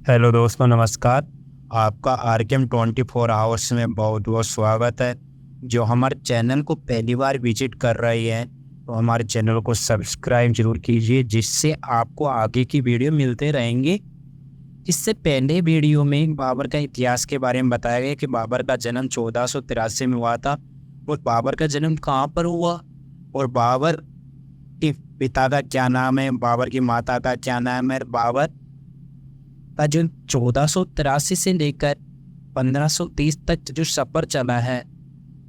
Hello दोस्तों, नमस्कार। आपका आरकेएम 24 आवर्स में बहुत बहुत स्वागत है। जो हमारे चैनल को पहली बार विजिट कर रहे हैं तो हमारे चैनल को सब्सक्राइब जरूर कीजिए, जिससे आपको आगे की वीडियो मिलते रहेंगे। इससे पहले वीडियो में बाबर का इतिहास के बारे में बताया गया कि बाबर का जन्म 1483 में हुआ था। और बाबर का जन्म कहाँ पर हुआ और बाबर के पिता का क्या नाम है, बाबर की माता का क्या नाम है, बाबर का जो 1483 से लेकर 1530 तक जो सफर चला है,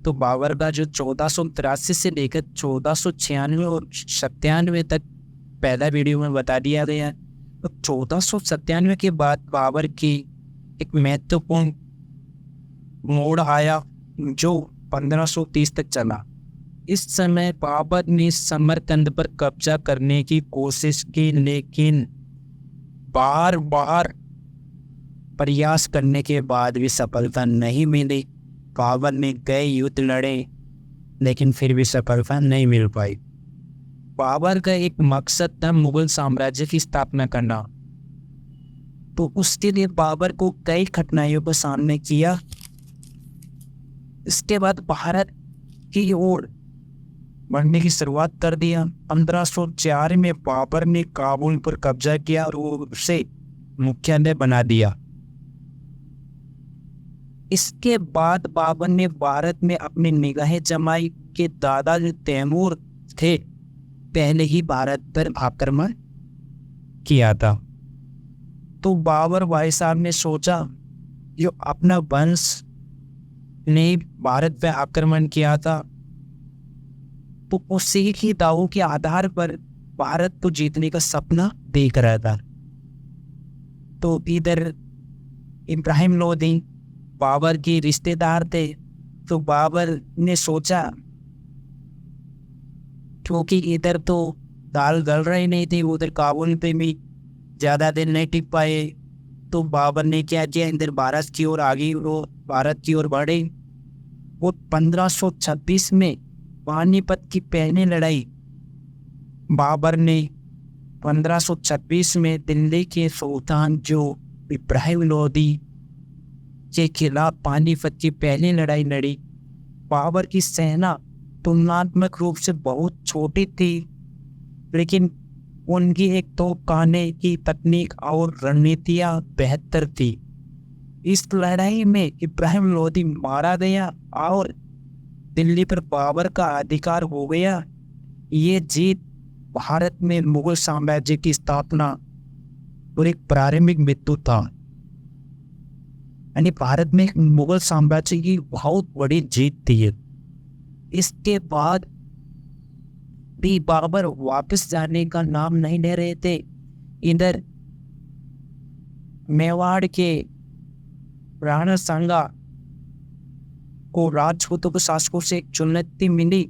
तो बाबर का जो 1483 से लेकर 1496 और 97 तक पहला वीडियो में बता दिया गया है। तो 1497 के बाद बाबर की एक महत्वपूर्ण मोड़ आया जो 1530 तक चला। इस समय बाबर ने समरकंद पर कब्जा करने की कोशिश की, लेकिन बार बार प्रयास करने के बाद भी सफलता नहीं मिली। बाबर ने कई युद्ध लड़े लेकिन फिर भी सफलता नहीं मिल पाई। बाबर का एक मकसद था मुगल साम्राज्य की स्थापना करना, तो उसके लिए बाबर को कई कठिनाइयों का सामना किया। इसके बाद भारत की ओर बढ़ने की शुरुआत कर दिया। 1504 में बाबर ने काबुल पर कब्जा किया और उसे मुख्यालय बना दिया। इसके बाद बाबर ने भारत में अपनी निगाहें जमाई कि दादा जो तैमूर थे पहले ही भारत पर आक्रमण किया था। तो बाबर भाई साहब ने सोचा जो अपना वंश ने भारत पर आक्रमण किया था, तो उसी ही दावों के आधार पर भारत को जीतने का सपना देख रहा था। तो इधर इब्राहिम लोदी बाबर के रिश्तेदार थे, तो बाबर ने सोचा क्योंकि इधर तो दाल गल रही नहीं थी, उधर काबुल पे भी ज़्यादा दिन नहीं टिक पाए, तो बाबर ने क्या किया, इधर भारत की ओर आगे वो भारत की ओर बढ़े। वो 1526 में पानीपत की पहली लड़ाई बाबर ने 1526 में दिल्ली के सुल्तान जो इब्राहिम लोदी के खिलाफ पानीपत की पहली लड़ाई लड़ी। बाबर की सेना तुलनात्मक रूप से बहुत छोटी थी, लेकिन उनकी एक तोपखाने की तकनीक और रणनीतियां बेहतर थी। इस लड़ाई में इब्राहिम लोदी मारा गया और दिल्ली पर बाबर का अधिकार हो गया। ये जीत भारत में मुगल साम्राज्य की स्थापना और एक प्रारंभिक बिंदु था। यानी भारत में मुगल साम्राज्य की बहुत बड़ी जीत थी। इसके बाद भी बाबर वापस जाने का नाम नहीं ले रहे थे। इधर मेवाड़ के राणा सांगा को राजपूतों के शासकों से एक चुनौती मिली,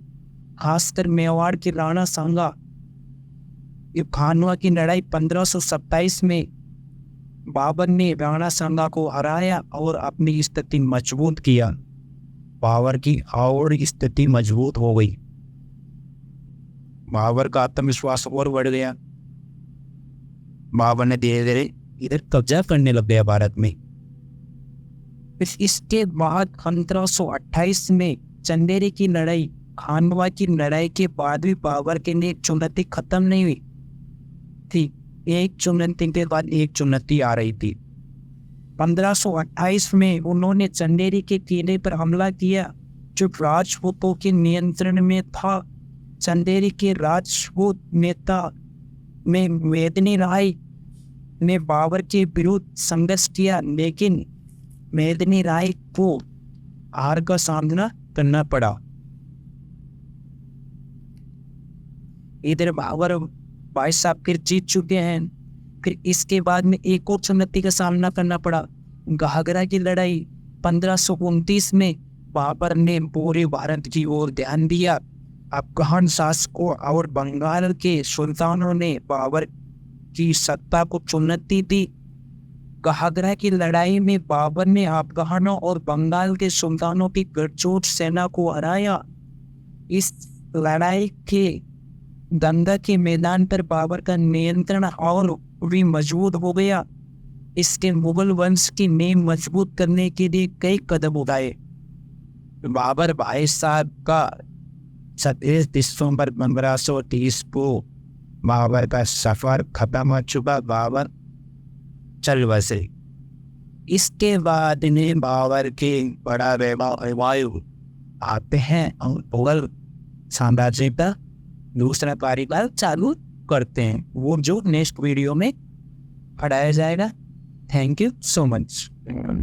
खासकर मेवाड़ के राणा सांगा। ये खानवा की लड़ाई 1527 में बाबर ने राणा सांगा को हराया और अपनी स्थिति मजबूत किया। बाबर की और स्थिति मजबूत हो गई। बाबर का आत्मविश्वास और बढ़ गया। बाबर ने धीरे धीरे इधर कब्जा करने लग गया भारत में। फिर इसके बाद 1528 में चंदेरी की लड़ाई, खानवा की लड़ाई के बाद भी बाबर के लिए चुनौती खत्म नहीं हुई थी। एक चुनौती के बाद एक चुनौती आ रही थी। 1528 में उन्होंने चंदेरी के किले पर हमला किया जो राजपूतों के नियंत्रण में था। चंदेरी के राजपूत नेता में मेदिनी राय ने बाबर के विरुद्ध संघर्ष किया, लेकिन मेदिनी राय को हार का सामना करना पड़ा। इधर बाबर भाई साहब फिर जीत चुके हैं। फिर इसके बाद में एक और चुनौती का सामना करना पड़ा, घाघरा की लड़ाई। 1529 में बाबर ने पूरे भारत की ओर ध्यान दिया। अफगान शासकों और बंगाल के सुल्तानों ने बाबर की सत्ता को चुनौती दी। घाघरा की लड़ाई में बाबर ने अफगानों और बंगाल के सुल्तानों की गठजोड़ सेना को हराया। इस लड़ाई के गंगा के मैदान पर बाबर का नियंत्रण और भी मजबूत हो गया। इसके मुगल वंश की नींव मजबूत करने के लिए कई कदम उठाए। बाबर भाई साहब का 27 दिसंबर 1530 को बाबर का सफर खत्म हो चुका। बाबर चल बसे। इसके बाद में बाबर के बड़ा वायु आते हैं और मुगल साम्राज्य का दूसरा कार्यकाल चालू करते हैं, वो जो नेक्स्ट वीडियो में पढ़ाया जाएगा। Thank you so much.